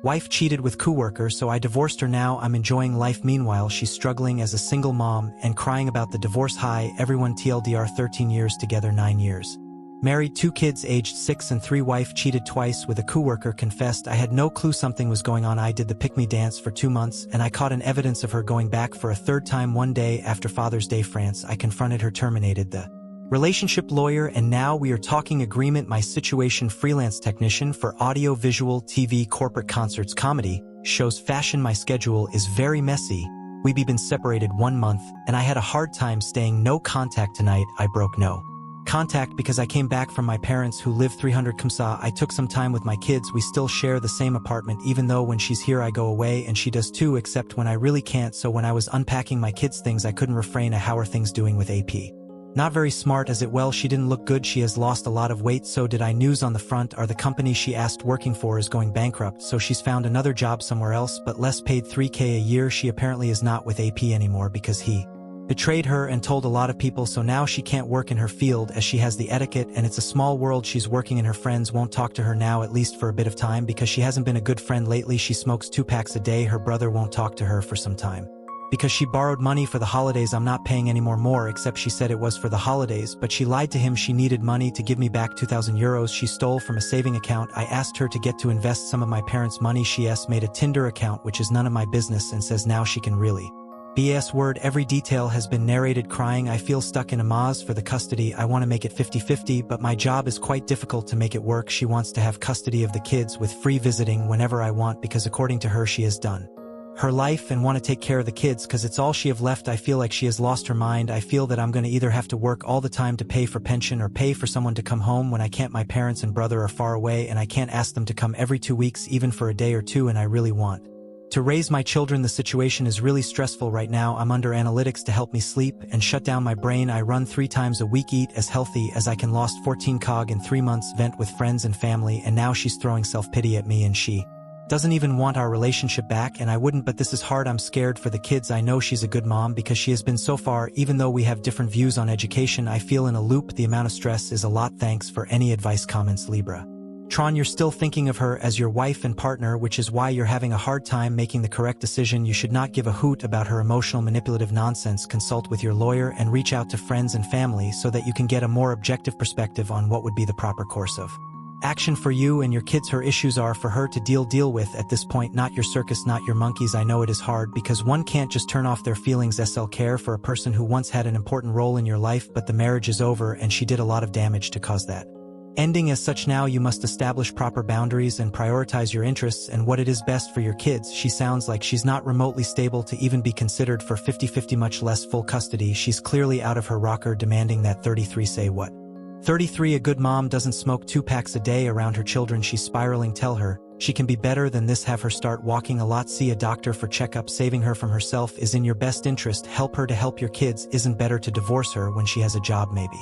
Wife cheated with coworker, so I divorced her. Now I'm enjoying life. Meanwhile, she's struggling as a single mom and crying about the divorce. Hi, everyone. TLDR 13 years together, 9 years. Married, 2 kids aged 6 and 3. Wife cheated twice with a coworker. Confessed, I had no clue something was going on. I did the pick-me dance for 2 months, and I caught an evidence of her going back for a 3rd time. One day after Father's Day, France, I confronted her, terminated the relationship. Lawyer, and now we are talking agreement. My situation: freelance technician for audio, visual, TV, corporate, concerts, comedy, shows, fashion. My schedule is very messy. We've been separated 1 month, and I had a hard time staying. No contact tonight. I broke no contact because I came back from my parents who live 300 km. I took some time with my kids. We still share the same apartment, even though when she's here I go away and she does too, except when I really can't. So when I was unpacking my kids' things, I couldn't refrain. How are things doing with AP? Not very smart as it. Well, she didn't look good. She has lost a lot of weight. So did I. News on the front are the company she asked working for is going bankrupt, so she's found another job somewhere else, but less paid, 3K a year. She apparently is not with AP anymore because he betrayed her and told a lot of people, so now she can't work in her field as she has the etiquette, and it's a small world. She's working and her friends won't talk to her now, at least for a bit of time, because she hasn't been a good friend lately. She smokes 2 packs a day. Her brother won't talk to her for some time because she borrowed money for the holidays. I'm not paying any more, except she said it was for the holidays, but she lied to him. She needed money to give me back 2,000 euros she stole from a saving account. I asked her to get to invest some of my parents' money. She made a Tinder account, which is none of my business, and says now she can really BS word. Every detail has been narrated. Crying, I feel stuck in a maze for the custody. I want to make it 50-50, but my job is quite difficult to make it work. She wants to have custody of the kids with free visiting whenever I want, because according to her she has done her life and want to take care of the kids because it's all she have left. I feel like she has lost her mind. I feel that I'm going to either have to work all the time to pay for pension or pay for someone to come home when I can't. My parents and brother are far away and I can't ask them to come every 2 weeks, even for a day or 2, and I really want to raise my children. The situation is really stressful right now. I'm under analytics to help me sleep and shut down my brain. I run 3 times a week, eat as healthy as I can, lost 14 kg in 3 months, vent with friends and family, and now she's throwing self-pity at me and she doesn't even want our relationship back, and I wouldn't, but this is hard. I'm scared for the kids. I know she's a good mom because she has been so far, even though we have different views on education. I feel in a loop. The amount of stress is a lot. Thanks for any advice. Comments. Libra Tron, you're still thinking of her as your wife and partner, which is why you're having a hard time making the correct decision. You should not give a hoot about her emotional manipulative nonsense. Consult with your lawyer and reach out to friends and family so that you can get a more objective perspective on what would be the proper course of action for you and your kids. Her issues are for her to deal with at this point, not your circus, not your monkeys. I know it is hard because one can't just turn off their feelings. Care for a person who once had an important role in your life, but the marriage is over and she did a lot of damage to cause that ending. As such, now you must establish proper boundaries and prioritize your interests and what it is best for your kids. She sounds like she's not remotely stable to even be considered for 50-50, much less full custody. She's clearly out of her rocker, demanding that 33. Say what? 33. A good mom doesn't smoke 2 packs a day around her children. She's spiraling. Tell her she can be better than this. Have her start walking a lot. See a doctor for checkup. Saving her from herself is in your best interest. Help her to help your kids. Isn't better to divorce her when she has a job? Maybe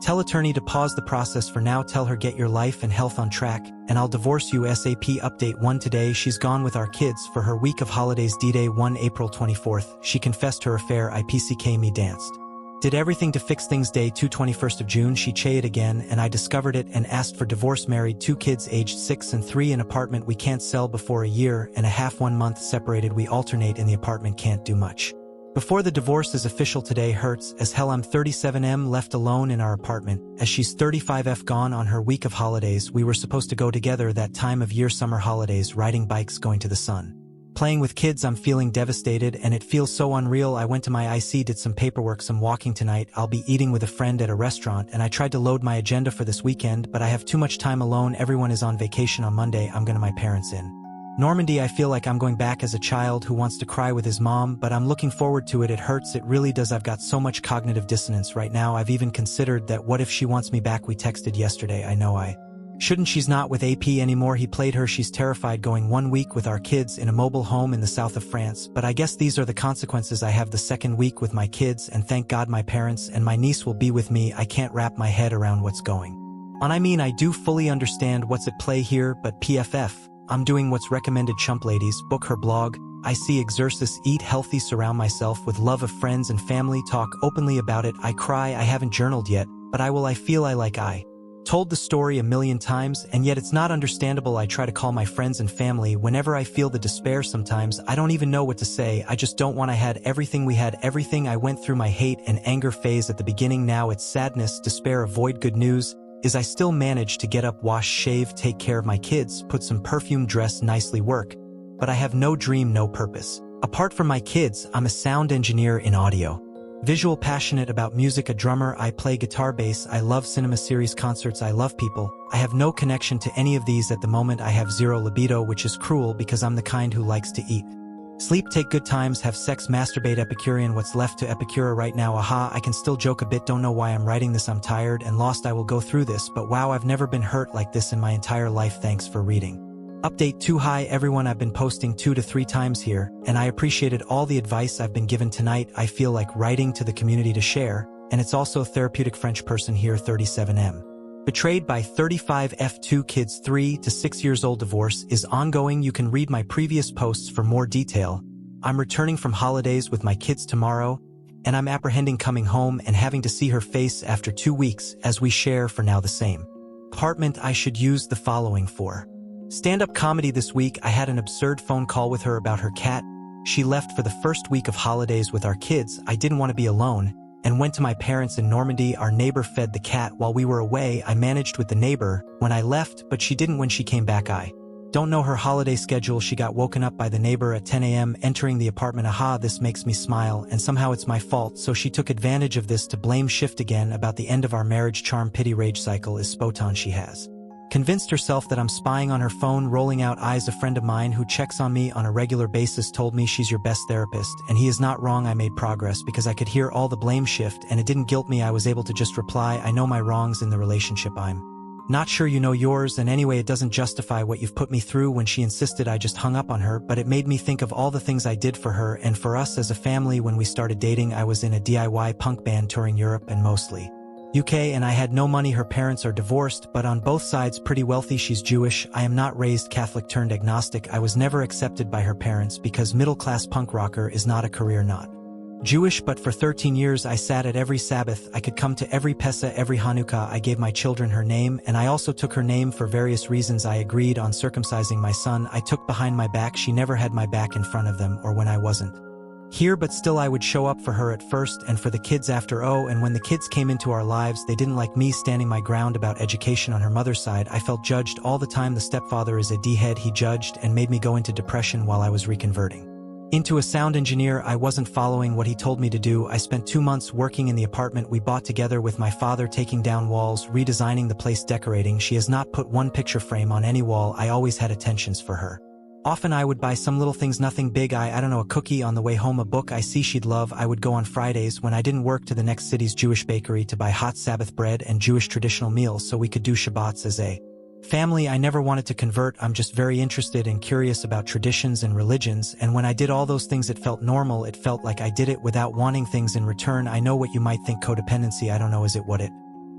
tell attorney to pause the process for now. Tell her get your life and health on track and I'll divorce you ASAP. Update 1. Today she's gone with our kids for her week of holidays. D-Day 1 April 24th. She confessed her affair. IPCK me danced. Did everything to fix things. Day 2 21st of June. She chayed again and I discovered it and asked for divorce. Married, 2 kids aged 6 and 3. An apartment we can't sell before a year and a half. 1 month separated. We alternate in the apartment. Can't do much before the divorce is official. Today hurts as hell. I'm 37. Left alone in our apartment as she's 35. Gone on her week of holidays. We were supposed to go together that time of year, summer holidays, riding bikes, going to the sun, playing with kids. I'm feeling devastated and it feels so unreal. I went to my IC, did some paperwork, some walking tonight. I'll be eating with a friend at a restaurant and I tried to load my agenda for this weekend, but I have too much time alone. Everyone is on vacation on Monday. I'm going to my parents in Normandy. I feel like I'm going back as a child who wants to cry with his mom, but I'm looking forward to it. It hurts. It really does. I've got so much cognitive dissonance right now. I've even considered that what if she wants me back? We texted yesterday. I know I shouldn't. She's not with AP anymore. He played her. She's terrified, going 1 week with our kids in a mobile home in the south of France, but I guess these are the consequences. I have the 2nd week with my kids and thank God my parents and my niece will be with me. I can't wrap my head around what's going on. I mean, I do fully understand what's at play here, but PFF, I'm doing what's recommended. Chump ladies, book her blog. I see exercise, eat healthy, surround myself with love of friends and family, talk openly about it. I cry. I haven't journaled yet, but I will. I feel I Told the story a million times, and yet it's not understandable. I try to call my friends and family whenever I feel the despair. Sometimes I don't even know what to say. I just don't want. I had everything. We had everything. I went through my hate and anger phase at the beginning. Now it's sadness, despair, avoid. Good news is I still manage to get up, wash, shave, take care of my kids, put some perfume, dress nicely, work. But I have no dream, no purpose. Apart from my kids, I'm a sound engineer in audio. Visual, passionate about music, a drummer, I play guitar, bass, I love cinema, series, concerts, I love people. I have no connection to any of these at the moment. I have zero libido, which is cruel because I'm the kind who likes to eat, sleep, take good times, have sex, masturbate, Epicurean. What's left to Epicure right now? Aha, I can still joke a bit, don't know why I'm writing this. I'm tired and lost. I will go through this, but wow, I've never been hurt like this in my entire life. Thanks for reading. Update 2. Hi everyone, I've been posting 2 to 3 times here, and I appreciated all the advice I've been given tonight. I feel like writing to the community to share, and it's also therapeutic. French person here, 37M. Betrayed by 35F2 kids 3 to 6 years old. Divorce is ongoing. You can read my previous posts for more detail. I'm returning from holidays with my kids tomorrow, and I'm apprehending coming home and having to see her face after 2 weeks as we share for now the same apartment. I should use the following for stand-up comedy. This week I had an absurd phone call with her about her cat. She left for the first week of holidays with our kids. I didn't want to be alone and went to my parents in Normandy. Our neighbor fed the cat while we were away. I managed with the neighbor when I left, but she didn't when she came back. I don't know her holiday schedule. She got woken up by the neighbor at 10 a.m. entering the apartment. Aha, this makes me smile, and somehow it's my fault. So she took advantage of this to blame shift again about the end of our marriage. Charm, pity, rage cycle is spot on. She has convinced herself that I'm spying on her phone, rolling out eyes. A friend of mine who checks on me on a regular basis told me she's your best therapist, and he is not wrong. I made progress because I could hear all the blame shift, and it didn't guilt me. I was able to just reply, I know my wrongs in the relationship. I'm not sure you know yours, and anyway, it doesn't justify what you've put me through. When she insisted, I just hung up on her, but it made me think of all the things I did for her and for us as a family. When we started dating, I was in a DIY punk band touring Europe and mostly UK, and I had no money. Her parents are divorced, but on both sides pretty wealthy. She's Jewish. I am not raised Catholic turned agnostic. I was never accepted by her parents because middle-class punk rocker is not a career, not Jewish, but for 13 years I sat at every Sabbath. I could come to every Pesach, every Hanukkah. I gave my children her name, and I also took her name for various reasons. I agreed on circumcising my son. I took behind my back. She never had my back in front of them or when I wasn't here, but still I would show up for her at first and for the kids after. Oh, and when the kids came into our lives, they didn't like me standing my ground about education on her mother's side. I felt judged all the time. The stepfather is a D-head. He judged and made me go into depression while I was reconverting into a sound engineer. I wasn't following what he told me to do. I spent 2 months working in the apartment we bought together with my father, taking down walls, redesigning the place, decorating. She has not put one picture frame on any wall. I always had attentions for her. Often I would buy some little things, nothing big. I don't know, a cookie on the way home, a book I see she'd love. I would go on Fridays when I didn't work to the next city's Jewish bakery to buy hot Sabbath bread and Jewish traditional meals so we could do Shabbats as a family. I never wanted to convert. I'm just very interested and curious about traditions and religions, and when I did all those things it felt normal. It felt like I did it without wanting things in return. I know what you might think codependency. I don't know, is it what it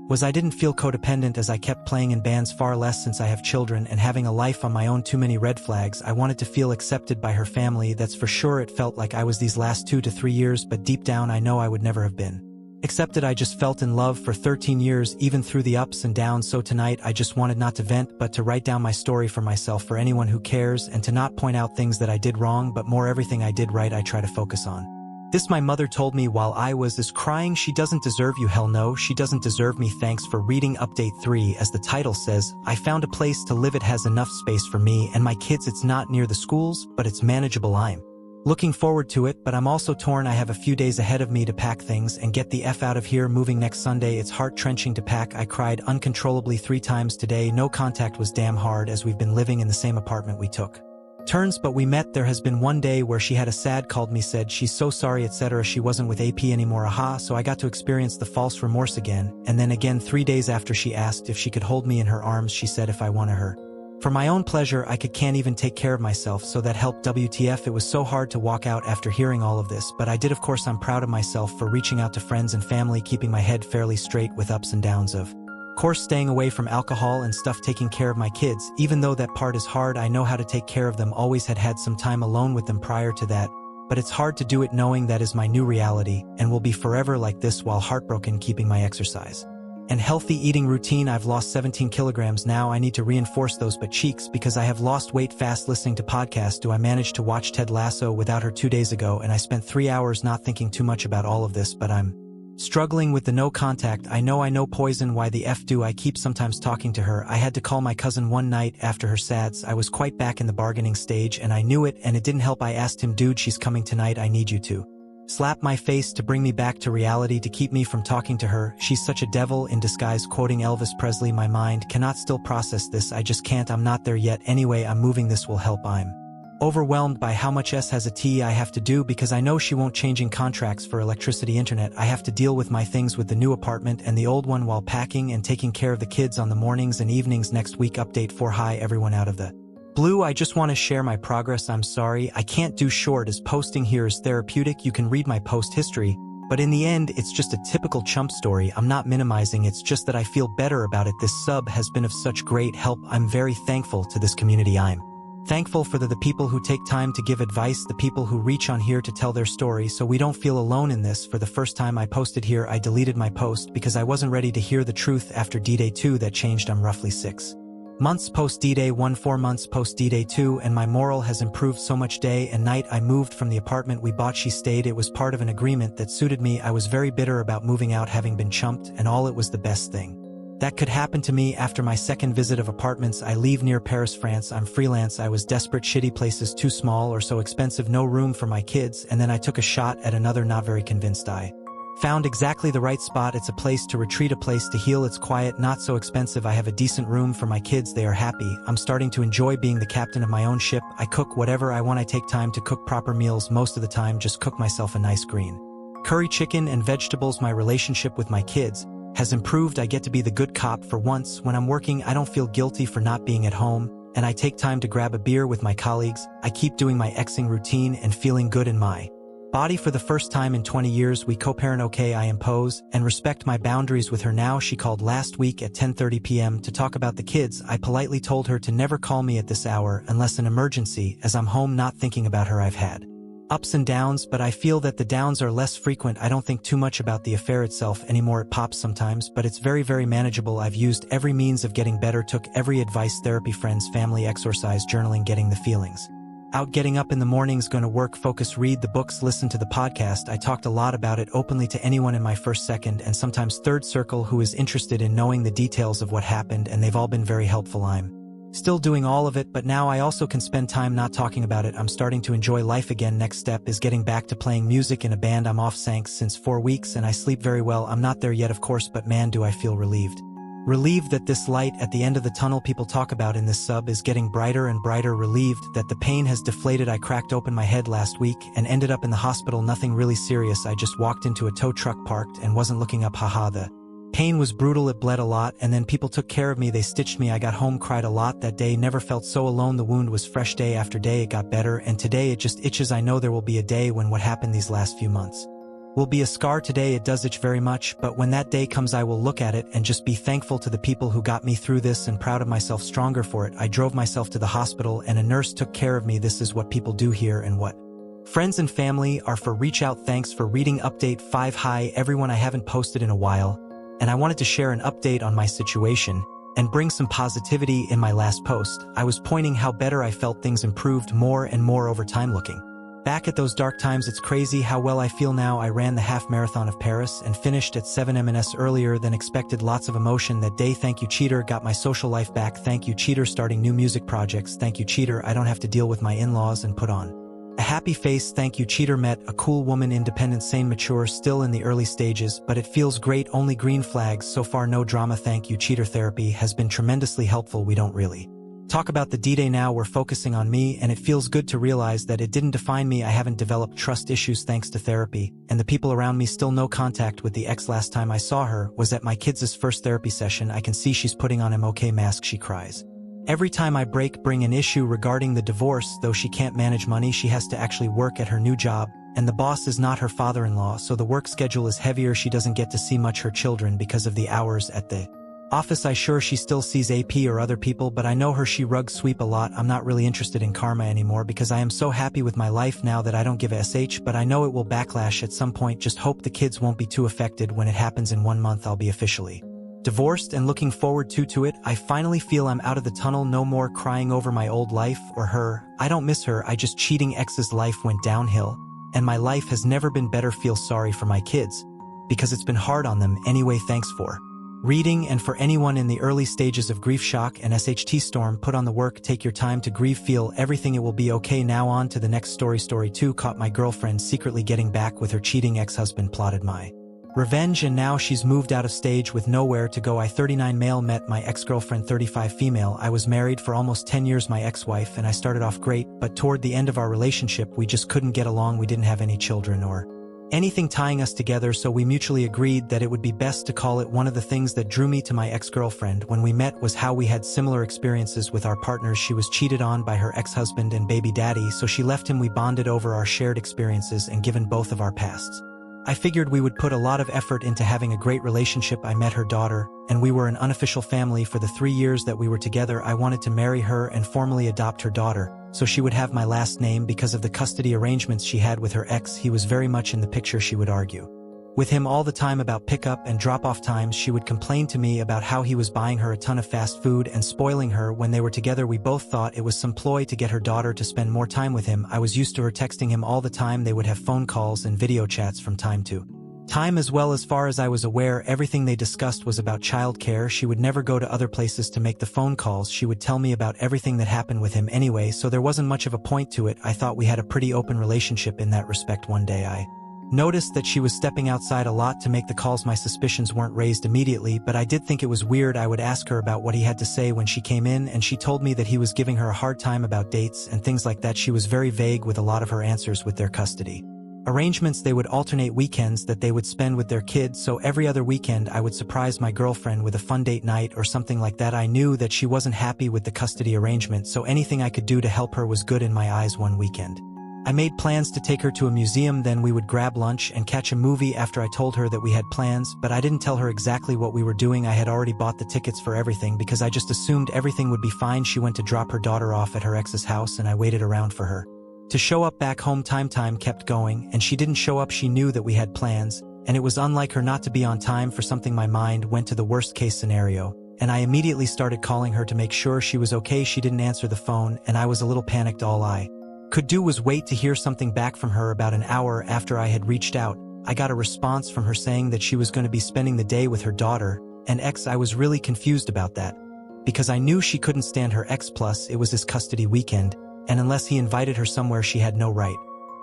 was? I didn't feel codependent as I kept playing in bands, far less since I have children and having a life on my own. Too many red flags. I wanted to feel accepted by her family, that's for sure. It felt like I was these last 2 to 3 years, but deep down I know I would never have been accepted. I just felt in love for 13 years, even through the ups and downs. So tonight I just wanted not to vent, but to write down my story for myself, for anyone who cares, and to not point out things that I did wrong, but more everything I did right. I try to focus on this. My mother told me while I was crying, she doesn't deserve you. Hell no, she doesn't deserve me. Thanks for reading. Update 3. As the title says, I found a place to live. It has enough space for me and my kids. It's not near the schools, but it's manageable. I'm looking forward to it, but I'm also torn. I have a few days ahead of me to pack things and get the F out of here. Moving next Sunday. It's heart-wrenching to pack. I cried uncontrollably 3 times today. No contact was damn hard as we've been living in the same apartment. We took turns, but we met. There has been one day where she had a sad, called me, said she's so sorry, etc. She wasn't with AP anymore. Aha, so I got to experience the false remorse again. And then again 3 days after, she asked if she could hold me in her arms. She said if I wanted her for my own pleasure, I can't even take care of myself, so that helped. WTF, it was so hard to walk out after hearing all of this, but I did. Of course, I'm proud of myself for reaching out to friends and family, keeping my head fairly straight with ups and downs, of course staying away from alcohol and stuff, taking care of my kids. Even though that part is hard, I know how to take care of them. Always had some time alone with them prior to that, but it's hard to do it knowing that is my new reality and will be forever like this, while heartbroken, keeping my exercise And healthy eating routine. I've lost 17 kilograms now. I need to reinforce those butt cheeks because I have lost weight fast listening to podcasts. Do I manage to watch Ted Lasso without her 2 days ago, and I spent 3 hours not thinking too much about all of this, but I'm struggling with the no contact. I know poison. Why the F do I keep sometimes talking to her? I had to call my cousin one night after her sads. I was quite back in the bargaining stage and I knew it, and it didn't help. I asked him, dude, she's coming tonight. I need you to slap my face to bring me back to reality, to keep me from talking to her. She's such a devil in disguise. Quoting Elvis Presley, my mind cannot still process this. I just can't. I'm not there yet. Anyway, I'm moving. This will help. I'm overwhelmed by how much S has a T I have to do because I know she won't. Changing contracts for electricity, internet. I have to deal with my things with the new apartment and the old one while packing and taking care of the kids on the mornings and evenings. Next week update 4. Hi everyone, out of the blue, I just want to share my progress. I'm sorry I can't do short as posting here is therapeutic. You can read my post history, but in the end it's just a typical chump story. I'm not minimizing, it's just that I feel better about it. This sub has been of such great help. I'm very thankful to this community. I'm thankful for the people who take time to give advice, the people who reach on here to tell their story so we don't feel alone in this. For the first time I posted here, I deleted my post because I wasn't ready to hear the truth after D-Day 2 that changed. I'm roughly 6 months post D-Day 1, 4 months post D-Day 2, and my moral has improved so much day and night. I moved from the apartment we bought. She stayed. It was part of an agreement that suited me. I was very bitter about moving out, having been chumped, and all. It was the best thing that could happen to me. After my second visit of apartments, I leave near Paris, France. I'm freelance. I was desperate. Shitty places, too small or so expensive, no room for my kids. And then I took a shot at another, not very convinced. I found exactly the right spot. It's a place to retreat, a place to heal. It's quiet, not so expensive. I have a decent room for my kids. They are happy. I'm starting to enjoy being the captain of my own ship. I cook whatever I want. I take time to cook proper meals. Most of the time just cook myself a nice green curry chicken and vegetables. My relationship with my kids has improved. I get to be the good cop for once. When I'm working, I don't feel guilty for not being at home, and I take time to grab a beer with my colleagues. I keep doing my exing routine and feeling good in my body for the first time in 20 years. We co-parent. Okay, I impose and respect my boundaries with her now. She called last week at 10:30 p.m. to talk about the kids. I politely told her to never call me at this hour unless an emergency, as I'm home not thinking about her. I've had ups and downs, but I feel that the downs are less frequent. I don't think too much about the affair itself anymore. It pops sometimes, but it's very, very manageable. I've used every means of getting better, took every advice, therapy, friends, family, exercise, journaling, getting the feelings out, getting up in the mornings, going to work, focus, read the books, listen to the podcast. I talked a lot about it openly to anyone in my first, second, and sometimes third circle who is interested in knowing the details of what happened, and they've all been very helpful. I'm still doing all of it, but now I also can spend time not talking about it. I'm starting to enjoy life again. Next step is getting back to playing music in a band. I'm off since 4 weeks and I sleep very well. I'm not there yet, of course, but man, do I feel relieved. Relieved that this light at the end of the tunnel people talk about in this sub is getting brighter and brighter. Relieved that the pain has deflated. I cracked open my head last week and ended up in the hospital. Nothing really serious. I just walked into a tow truck parked and wasn't looking up. Haha, the pain was brutal. It bled a lot, and then people took care of me. They stitched me. I got home, cried a lot that day, never felt so alone. The wound was fresh day after day. It got better, and today it just itches. I know there will be a day when what happened these last few months will be a scar. Today it does itch very much, but when that day comes I will look at it and just be thankful to the people who got me through this and proud of myself, stronger for it. I drove myself to the hospital and a nurse took care of me. This is what people do here and what friends and family are for. Reach out. Thanks for reading. Update 5. Hi everyone, I haven't posted in a while, and I wanted to share an update on my situation and bring some positivity. In my last post, I was pointing how better I felt. Things improved more and more over time. Looking back at those dark times, it's crazy how well I feel now. I ran the half marathon of Paris and finished at 7 m/s earlier than expected. Lots of emotion that day. Thank you, Cheater. Got my social life back. Thank you, Cheater. Starting new music projects. Thank you, Cheater. I don't have to deal with my in-laws and put on a happy face. Thank you, Cheater. Met a cool woman, independent, sane, mature, still in the early stages, but it feels great. Only green flags so far, no drama. Thank you, Cheater. Therapy has been tremendously helpful. We don't really talk about the D-Day now. We're focusing on me, and it feels good to realize that it didn't define me. I haven't developed trust issues thanks to therapy, and the people around me. Still no contact with the ex. Last time I saw her was at my kids' first therapy session. I can see she's putting on an okay mask. She cries every time I bring an issue regarding the divorce. Though she can't manage money, she has to actually work at her new job, and the boss is not her father-in-law, so the work schedule is heavier. She doesn't get to see much her children because of the hours at the office. I sure she still sees AP or other people, but I know her. She rug sweep a lot. I'm not really interested in karma anymore because I am so happy with my life now that I don't give a sh, but I know it will backlash at some point. Just hope the kids won't be too affected. When it happens in 1 month, I'll be officially Divorced and looking forward to it, I finally feel I'm out of the tunnel, no more crying over my old life or her. I don't miss her, I just cheating ex's life went downhill. And my life has never been better, feel sorry for my kids. Because it's been hard on them anyway, thanks for reading. And for anyone in the early stages of grief, shock, and SHT storm, put on the work, take your time to grieve, feel everything, it will be okay. Now on to the next story. Story 2, caught my girlfriend secretly getting back with her cheating ex-husband, plotted my revenge, and now she's moved out of stage with nowhere to go. I 39 male met my ex-girlfriend 35 female. I was married for almost 10 years, my ex-wife, and I started off great, but toward the end of our relationship we just couldn't get along. We didn't have any children or anything tying us together, so we mutually agreed that it would be best to call it. One of the things that drew me to my ex-girlfriend when we met was how we had similar experiences with our partners. She was cheated on by her ex-husband and baby daddy, so she left him. We bonded over our shared experiences, and given both of our pasts, I figured we would put a lot of effort into having a great relationship. I met her daughter, and we were an unofficial family for the 3 years that we were together. I wanted to marry her and formally adopt her daughter, so she would have my last name. Because of the custody arrangements she had with her ex, he was very much in the picture. She would argue with him all the time about pickup and drop-off times. She would complain to me about how he was buying her a ton of fast food and spoiling her when they were together. We both thought it was some ploy to get her daughter to spend more time with him. I was used to her texting him all the time. They would have phone calls and video chats from time to time as well. As far as I was aware, everything they discussed was about childcare. She would never go to other places to make the phone calls. She would tell me about everything that happened with him anyway, so there wasn't much of a point to it. I thought we had a pretty open relationship in that respect. One day I noticed that she was stepping outside a lot to make the calls. My suspicions weren't raised immediately, but I did think it was weird. I would ask her about what he had to say when she came in, and she told me that he was giving her a hard time about dates and things like that. She was very vague with a lot of her answers with their custody arrangements. They would alternate weekends that they would spend with their kids, so every other weekend I would surprise my girlfriend with a fun date night or something like that. I knew that she wasn't happy with the custody arrangement, so anything I could do to help her was good in my eyes. One weekend I made plans to take her to a museum, then we would grab lunch and catch a movie. After I told her that we had plans, but I didn't tell her exactly what we were doing. I had already bought the tickets for everything because I just assumed everything would be fine. She went to drop her daughter off at her ex's house, and I waited around for her to show up back home. Time kept going, and she didn't show up. She knew that we had plans, and it was unlike her not to be on time for something. My mind went to the worst case scenario, and I immediately started calling her to make sure she was okay. She didn't answer the phone, and I was a little panicked. All I could do was wait to hear something back from her. About an hour after I had reached out, I got a response from her saying that she was going to be spending the day with her daughter and ex. I was really confused about that, because I knew she couldn't stand her ex, plus it was his custody weekend, and unless he invited her somewhere, she had no right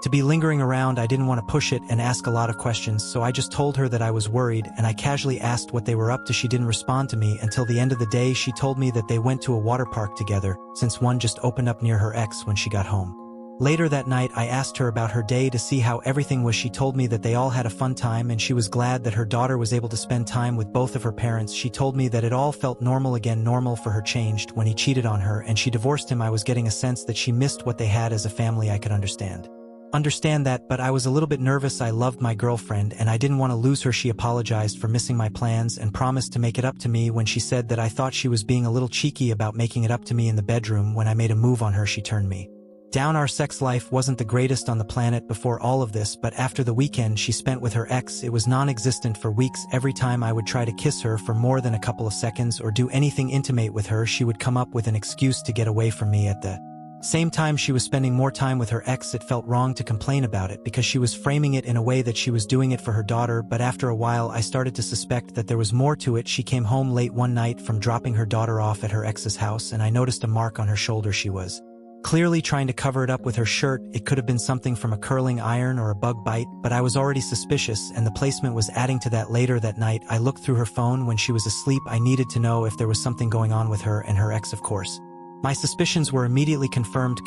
to be lingering around. I didn't want to push it and ask a lot of questions, so I just told her that I was worried, and I casually asked what they were up to. She didn't respond to me until the end of the day. She told me that they went to a water park together, since one just opened up near her ex when she got home. Later that night, I asked her about her day to see how everything was. She told me that they all had a fun time, and she was glad that her daughter was able to spend time with both of her parents. She told me that it all felt normal again. Normal for her changed when he cheated on her and she divorced him. I was getting a sense that she missed what they had as a family. I could understand that, but I was a little bit nervous. I loved my girlfriend, and I didn't want to lose her. She apologized for missing my plans and promised to make it up to me. When she said that, I thought she was being a little cheeky about making it up to me in the bedroom. When I made a move on her, she turned me down. Our sex life wasn't the greatest on the planet before all of this, but after the weekend she spent with her ex, it was non-existent for weeks. Every time I would try to kiss her for more than a couple of seconds or do anything intimate with her, she would come up with an excuse to get away from me. At the same time she was spending more time with her ex. It felt wrong to complain about it because she was framing it in a way that she was doing it for her daughter, but after a while I started to suspect that there was more to it. She came home late one night from dropping her daughter off at her ex's house, and I noticed a mark on her shoulder. She was clearly trying to cover it up with her shirt. It could have been something from a curling iron or a bug bite, but I was already suspicious, and the placement was adding to that. Later that night, I looked through her phone when she was asleep. I needed to know if there was something going on with her and her ex, of course. My suspicions were immediately confirmed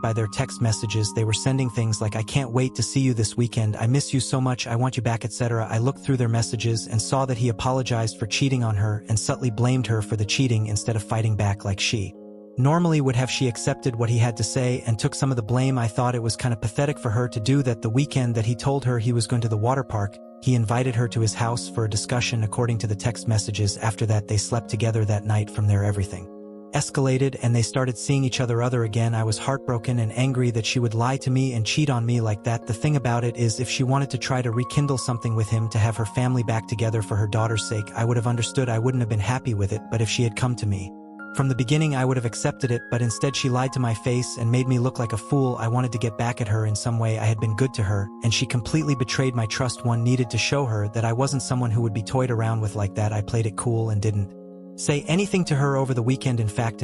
by their text messages. They were sending things like, "I can't wait to see you this weekend. I miss you so much. I want you back," etc. I looked through their messages and saw that he apologized for cheating on her and subtly blamed her for the cheating instead of fighting back like she normally would have. She accepted what he had to say and took some of the blame. I thought it was kind of pathetic for her to do that. The weekend that he told her he was going to the water park, he invited her to his house for a discussion according to the text messages. After that, they slept together that night. From there, everything escalated and they started seeing each other again. I was heartbroken and angry that she would lie to me and cheat on me like that. The thing about it is, if she wanted to try to rekindle something with him to have her family back together for her daughter's sake, I would have understood. I wouldn't have been happy with it, but if she had come to me from the beginning, I would have accepted it, but instead she lied to my face and made me look like a fool. I wanted to get back at her in some way. I had been good to her, and she completely betrayed my trust. One needed to show her that I wasn't someone who would be toyed around with like that. I played it cool and didn't say anything to her over the weekend. In fact,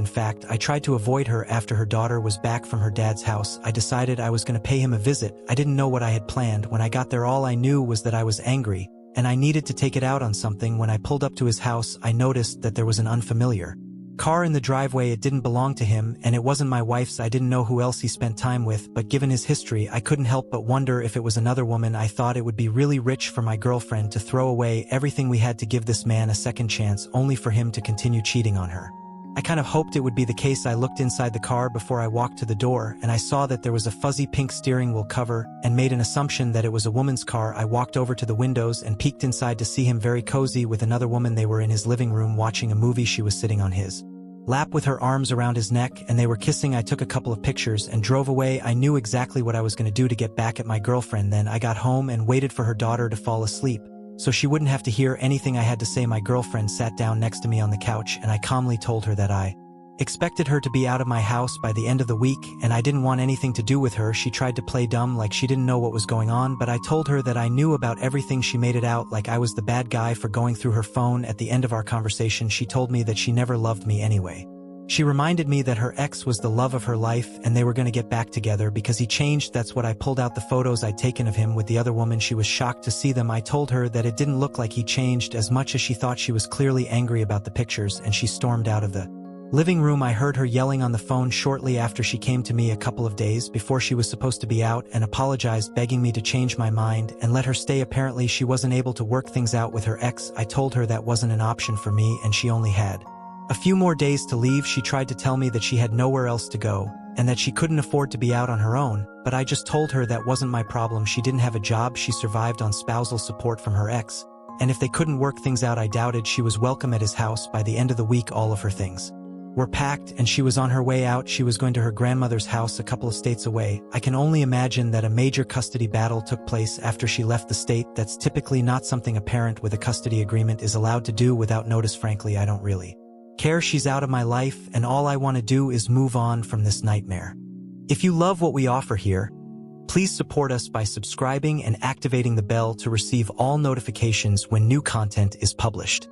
I tried to avoid her. After her daughter was back from her dad's house, I decided I was going to pay him a visit. I didn't know what I had planned. When I got there, all I knew was that I was angry, and I needed to take it out on something. When I pulled up to his house, I noticed that there was an unfamiliar car in the driveway. It didn't belong to him, and it wasn't my wife's. I didn't know who else he spent time with, but given his history, I couldn't help but wonder if it was another woman. I thought it would be really rich for my girlfriend to throw away everything we had to give this man a second chance, only for him to continue cheating on her. I kind of hoped it would be the case. I looked inside the car before I walked to the door, and I saw that there was a fuzzy pink steering wheel cover, and made an assumption that it was a woman's car. I walked over to the windows and peeked inside to see him very cozy with another woman. They were in his living room watching a movie. She was sitting on his lap with her arms around his neck, and they were kissing. I took a couple of pictures and drove away. I knew exactly what I was going to do to get back at my girlfriend. Then I got home and waited for her daughter to fall asleep, so she wouldn't have to hear anything I had to say. My girlfriend sat down next to me on the couch, and I calmly told her that I expected her to be out of my house by the end of the week, and I didn't want anything to do with her. She tried to play dumb like she didn't know what was going on, but I told her that I knew about everything. She made it out like I was the bad guy for going through her phone. At the end of our conversation, she told me that she never loved me anyway. She reminded me that her ex was the love of her life and they were going to get back together because he changed. That's what I pulled out the photos I'd taken of him with the other woman. She was shocked to see them. I told her that it didn't look like he changed as much as she thought. She was clearly angry about the pictures, and she stormed out of the living room. I heard her yelling on the phone shortly after. She came to me a couple of days before she was supposed to be out and apologized, begging me to change my mind and let her stay. Apparently she wasn't able to work things out with her ex. I told her that wasn't an option for me, and she only had a few more days to leave. She tried to tell me that she had nowhere else to go and that she couldn't afford to be out on her own, but I just told her that wasn't my problem. She didn't have a job. She survived on spousal support from her ex, and if they couldn't work things out, I doubted she was welcome at his house. By the end of the week, all of her things were packed and she was on her way out. She was going to her grandmother's house a couple of states away. I can only imagine that a major custody battle took place after she left the state. That's typically not something a parent with a custody agreement is allowed to do without notice. Frankly, I don't really care. She's out of my life, and all I want to do is move on from this nightmare. If you love what we offer here, please support us by subscribing and activating the bell to receive all notifications when new content is published.